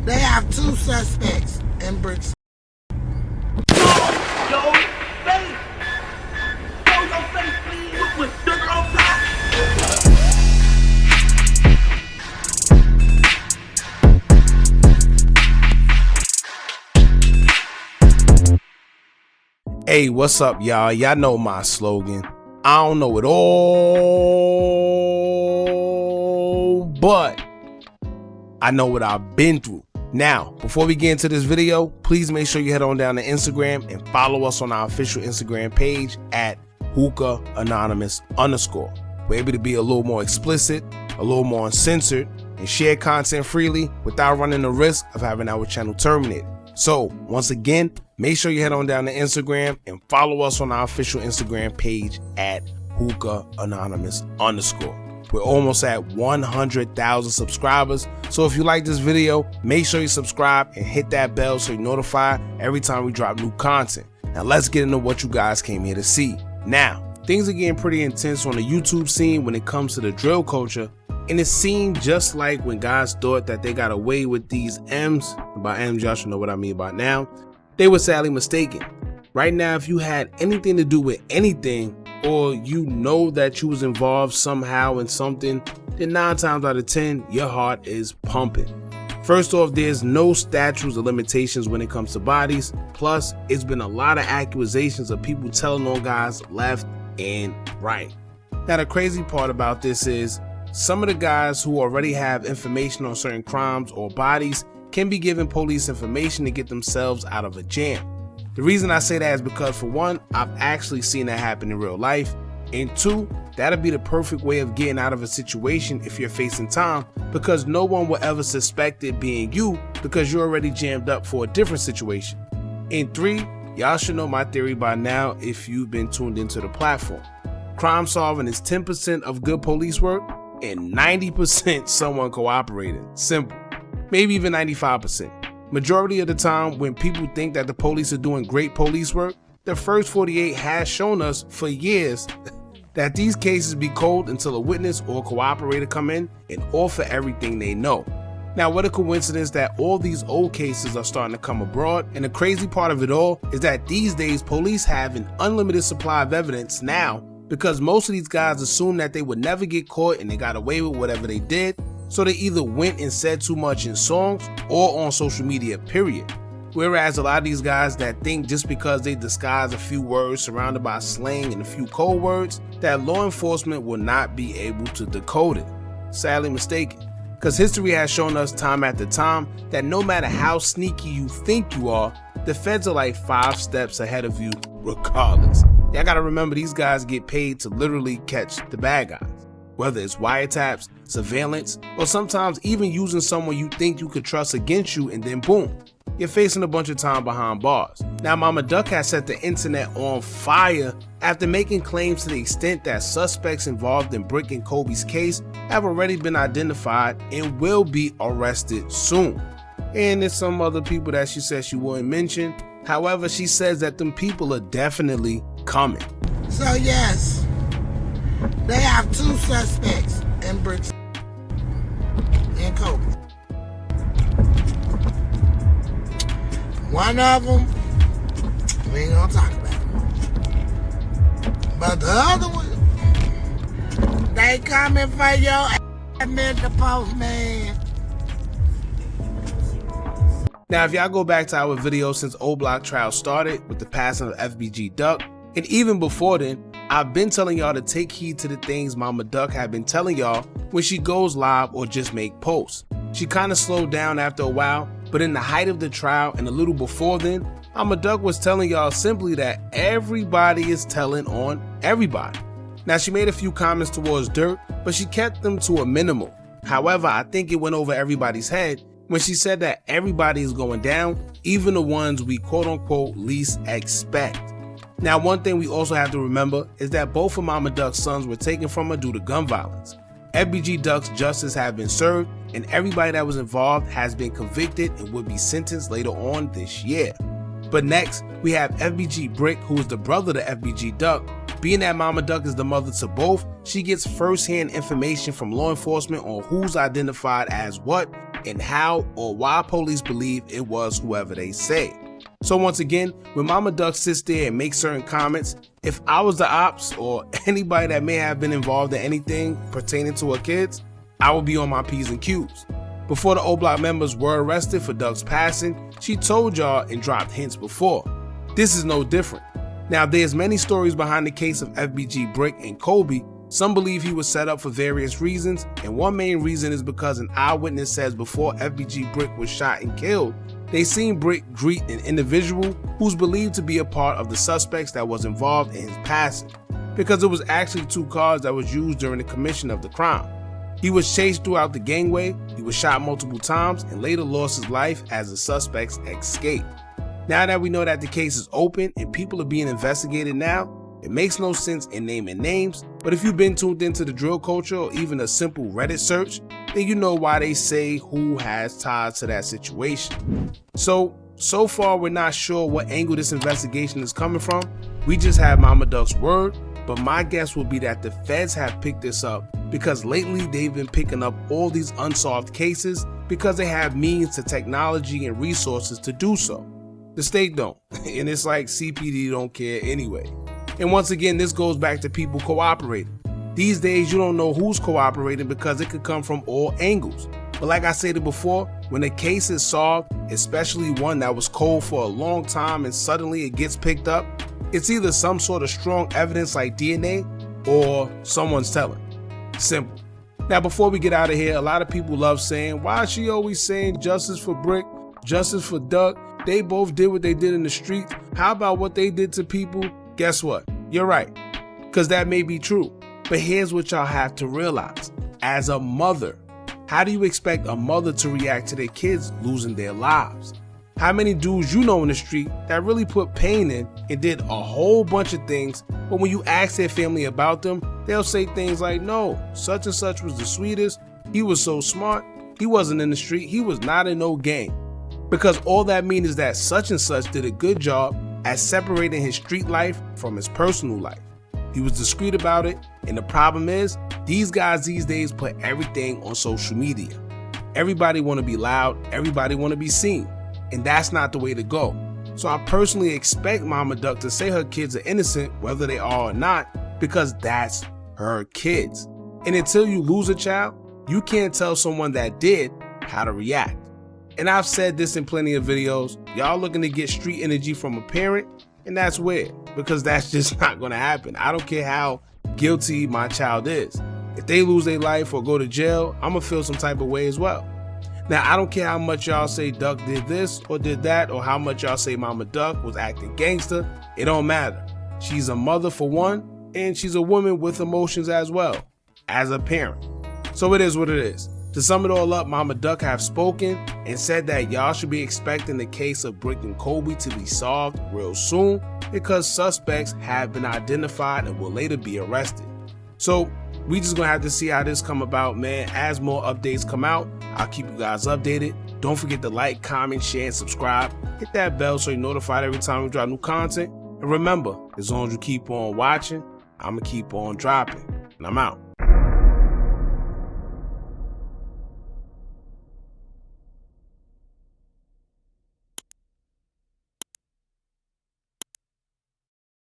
They have 2 suspects in Bricks. Yo, face! Show your face, please! With dirt on top! Hey, what's up, y'all? Y'all know my slogan. I don't know it all, but I know what I've been through. Now, before we get into this video, please make sure you head on down to Instagram and follow us on our official Instagram page at Hookah Anonymous _. We're able to be a little more explicit, a little more uncensored, and share content freely without running the risk of having our channel terminated. So, once again, make sure you head on down to Instagram and follow us on our official Instagram page at Hookah Anonymous _. We're almost at 100,000 subscribers, so if you like this video, make sure you subscribe and hit that bell so you're notified every time we drop new content. Now let's get into what you guys came here to see. Now, things are getting pretty intense on the YouTube scene when it comes to the drill culture, and it seemed just like when guys thought that they got away with these M's, by M's y'all should know what I mean by now, they were sadly mistaken. Right now, if you had anything to do with anything, or you know that you was involved somehow in something, then 9 times out of 10, your heart is pumping. First off, there's no statutes or limitations when it comes to bodies. Plus, it's been a lot of accusations of people telling on guys left and right. Now, the crazy part about this is some of the guys who already have information on certain crimes or bodies can be given police information to get themselves out of a jam. The reason I say that is because, for one, I've actually seen that happen in real life, and 2, that'll be the perfect way of getting out of a situation if you're facing time, because no one will ever suspect it being you because you're already jammed up for a different situation. And 3, y'all should know my theory by now if you've been tuned into the platform. Crime solving is 10% of good police work and 90% someone cooperating. Simple. Maybe even 95%. Majority of the time, when people think that the police are doing great police work, the first 48 has shown us for years that these cases be cold until a witness or cooperator come in and offer everything they know. Now, what a coincidence that all these old cases are starting to come abroad, and the crazy part of it all is that these days police have an unlimited supply of evidence now, because most of these guys assume that they would never get caught and they got away with whatever they did. So they either went and said too much in songs or on social media, period. Whereas a lot of these guys that think just because they disguise a few words surrounded by slang and a few code words, that law enforcement will not be able to decode it. Sadly mistaken. Because history has shown us time after time that no matter how sneaky you think you are, the feds are like 5 steps ahead of you regardless. Y'all gotta remember, these guys get paid to literally catch the bad guys. Whether it's wiretaps, surveillance, or sometimes even using someone you think you could trust against you, and then boom, you're facing a bunch of time behind bars. Now, Mama Duck has set the internet on fire after making claims to the extent that suspects involved in Brick and Coby's case have already been identified and will be arrested soon. And there's some other people that she says she wouldn't mention. However, she says that them people are definitely coming. So yes, they have 2 suspects in Bricks and Coby. One of them, we ain't gonna talk about him. But the other one, they coming for your ass, Mr. Postman. Now, if y'all go back to our video since Old Block trial started with the passing of FBG Duck, and even before then, I've been telling y'all to take heed to the things Mama Duck had been telling y'all when she goes live or just make posts. She kind of slowed down after a while, but in the height of the trial and a little before then, Mama Duck was telling y'all simply that everybody is telling on everybody. Now, she made a few comments towards Dirt, but she kept them to a minimal. However, I think it went over everybody's head when she said that everybody is going down, even the ones we quote-unquote least expect. Now, one thing we also have to remember is that both of Mama Duck's sons were taken from her due to gun violence. FBG Duck's justice have been served, and everybody that was involved has been convicted and will be sentenced later on this year. But next, we have FBG Brick, who is the brother to FBG Duck. Being that Mama Duck is the mother to both, she gets first-hand information from law enforcement on who's identified as what, and how or why police believe it was whoever they say. So once again, when Mama Duck sits there and makes certain comments, if I was the ops or anybody that may have been involved in anything pertaining to her kids, I would be on my P's and Q's. Before the O Block members were arrested for Duck's passing, she told y'all and dropped hints before. This is no different. Now there's many stories behind the case of FBG Brick and Coby. Some believe he was set up for various reasons, and one main reason is because an eyewitness says before FBG Brick was shot and killed, they seen Brick greet an individual who's believed to be a part of the suspects that was involved in his passing, because it was actually 2 cars that was used during the commission of the crime. He was chased throughout the gangway, he was shot multiple times, and later lost his life as the suspects escaped. Now that we know that the case is open and people are being investigated now, it makes no sense in naming names, but if you've been tuned into the drill culture or even a simple Reddit search, then you know why they say who has ties to that situation. So far we're not sure what angle this investigation is coming from. We just have Mama Duck's word, but my guess would be that the feds have picked this up because lately they've been picking up all these unsolved cases because they have means to technology and resources to do so. The state don't, and it's like CPD don't care anyway. And once again, this goes back to people cooperating. These days, you don't know who's cooperating because it could come from all angles. But like I stated before, when a case is solved, especially one that was cold for a long time and suddenly it gets picked up, it's either some sort of strong evidence like DNA or someone's telling. Simple. Now, before we get out of here, a lot of people love saying, why is she always saying justice for Brick, justice for Duck? They both did what they did in the streets. How about what they did to people? Guess what? You're right, because that may be true. But here's what y'all have to realize. As a mother, how do you expect a mother to react to their kids losing their lives? How many dudes you know in the street that really put pain in and did a whole bunch of things, but when you ask their family about them, they'll say things like, no, such and such was the sweetest, he was so smart, he wasn't in the street, he was not in no gang. Because all that means is that such and such did a good job at separating his street life from his personal life. He was discreet about it, and the problem is, these guys these days put everything on social media. Everybody want to be loud, everybody want to be seen, and that's not the way to go. So I personally expect Mama Duck to say her kids are innocent, whether they are or not, because that's her kids. And until you lose a child, you can't tell someone that did how to react. And I've said this in plenty of videos, y'all looking to get street energy from a parent, and that's weird, because that's just not gonna happen. I don't care how guilty my child is. If they lose their life or go to jail, I'm gonna feel some type of way as well. Now, I don't care how much y'all say Duck did this or did that, or how much y'all say Mama Duck was acting gangster, it don't matter. She's a mother for one, and she's a woman with emotions as well, as a parent. So it is what it is. To sum it all up, Mama Duck have spoken and said that y'all should be expecting the case of Brick and Coby to be solved real soon because suspects have been identified and will later be arrested. So we just gonna have to see how this come about, man. As more updates come out, I'll keep you guys updated. Don't forget to like, comment, share, and subscribe. Hit that bell so you're notified every time we drop new content. And remember, as long as you keep on watching, I'ma keep on dropping. And I'm out.